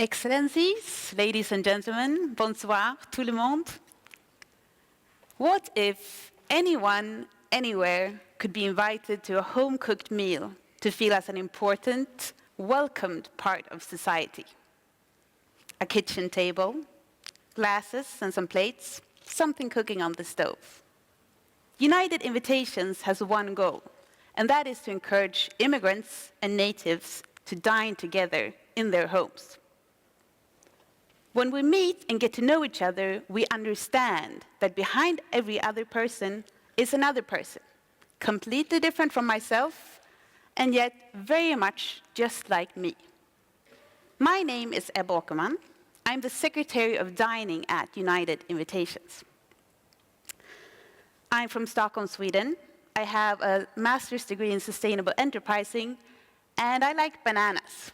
Excellencies, ladies and gentlemen, bonsoir, tout le monde. What if anyone, anywhere, could be invited to a home-cooked meal to feel as an important, welcomed part of society? A kitchen table, glasses and some plates, something cooking on the stove. United Invitations has one goal, and that is to encourage immigrants and natives to dine together in their homes. When we meet and get to know each other, we understand that behind every other person is another person, completely different from myself, and yet very much just like me. My name is Ebba Åkerman. I'm the Secretary of Dining at United Invitations. I'm from Stockholm, Sweden. I have a master's degree in sustainable enterprising, and I like bananas.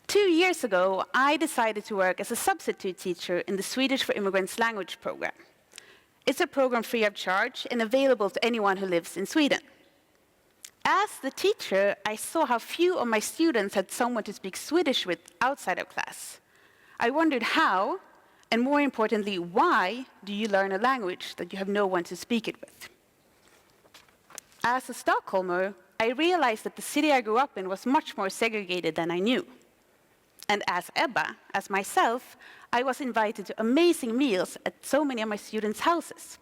2 years ago, I decided to work as a substitute teacher in the Swedish for Immigrants language program. It's a program free of charge and available to anyone who lives in Sweden. As the teacher, I saw how few of my students had someone to speak Swedish with outside of class. I wondered how, and more importantly, why do you learn a language that you have no one to speak it with? As a Stockholmer, I realized that the city I grew up in was much more segregated than I knew. And as Ebba, as myself, I was invited to amazing meals at so many of my students' houses.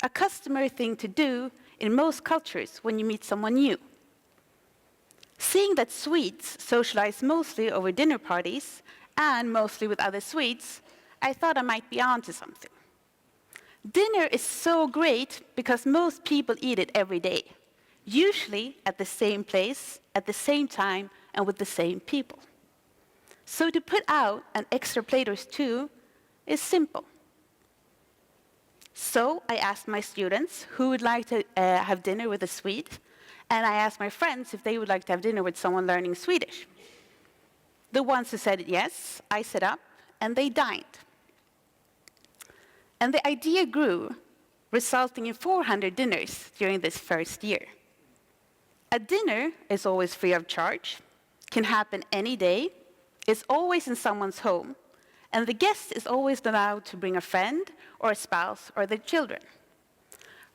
A customary thing to do in most cultures when you meet someone new. Seeing that Swedes socialize mostly over dinner parties and mostly with other Swedes, I thought I might be onto something. Dinner is so great because most people eat it every day, usually at the same place, at the same time, and with the same people. So to put out an extra plate or two is simple. So I asked my students who would like to have dinner with a Swede, and I asked my friends if they would like to have dinner with someone learning Swedish. The ones who said yes, I set up, and they dined. And the idea grew, resulting in 400 dinners during this first year. A dinner is always free of charge, can happen any day, is always in someone's home, and the guest is always allowed to bring a friend or a spouse or their children.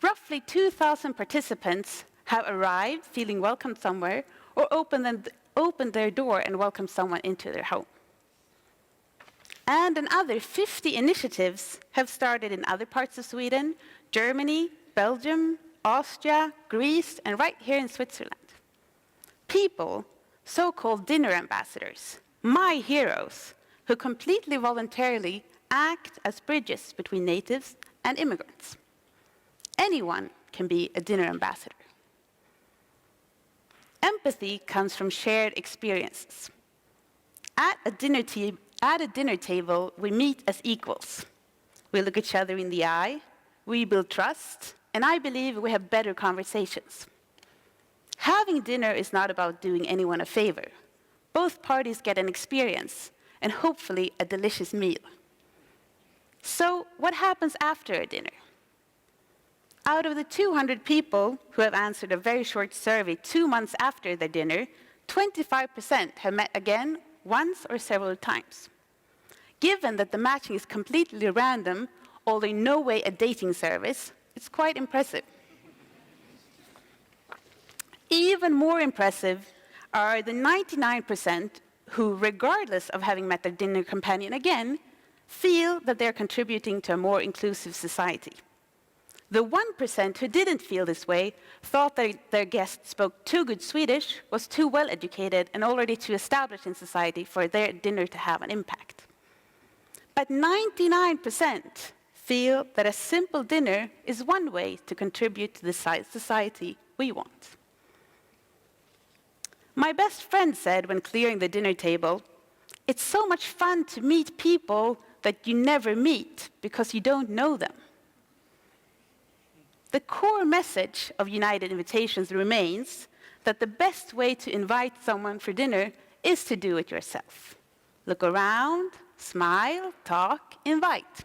Roughly 2,000 participants have arrived feeling welcome somewhere or opened their door and welcomed someone into their home. And another 50 initiatives have started in other parts of Sweden, Germany, Belgium, Austria, Greece, and right here in Switzerland. People, so-called dinner ambassadors, my heroes, who completely voluntarily act as bridges between natives and immigrants. Anyone can be a dinner ambassador. Empathy comes from shared experiences. At a dinner table, we meet as equals. We look each other in the eye, we build trust, and I believe we have better conversations. Having dinner is not about doing anyone a favor. Both parties get an experience, and hopefully a delicious meal. So what happens after a dinner? Out of the 200 people who have answered a very short survey 2 months after their dinner, 25% have met again once or several times. Given that the matching is completely random, although in no way a dating service, it's quite impressive. Even more impressive are the 99% who, regardless of having met their dinner companion again, feel that they're contributing to a more inclusive society. The 1% who didn't feel this way thought that their guest spoke too good Swedish, was too well educated, and already too established in society for their dinner to have an impact. But 99% feel that a simple dinner is one way to contribute to the society we want. My best friend said when clearing the dinner table, "It's so much fun to meet people that you never meet because you don't know them." The core message of United Invitations remains that the best way to invite someone for dinner is to do it yourself. Look around, smile, talk, invite.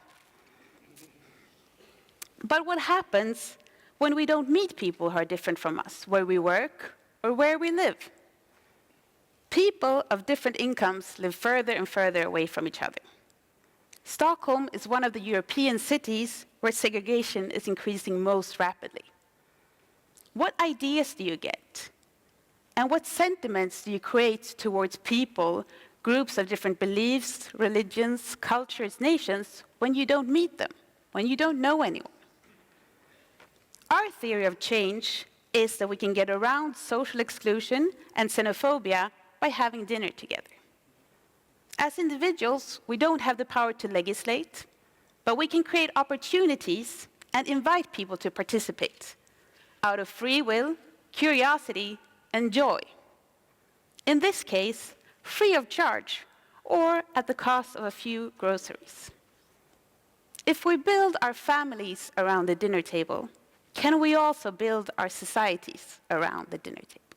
But what happens when we don't meet people who are different from us, where we work or where we live? People of different incomes live further and further away from each other. Stockholm is one of the European cities where segregation is increasing most rapidly. What ideas do you get? And what sentiments do you create towards people, groups of different beliefs, religions, cultures, nations, when you don't meet them, when you don't know anyone? Our theory of change is that we can get around social exclusion and xenophobia by having dinner together. As individuals, we don't have the power to legislate, but we can create opportunities and invite people to participate out of free will, curiosity, and joy. In this case, free of charge or at the cost of a few groceries. If we build our families around the dinner table, can we also build our societies around the dinner table?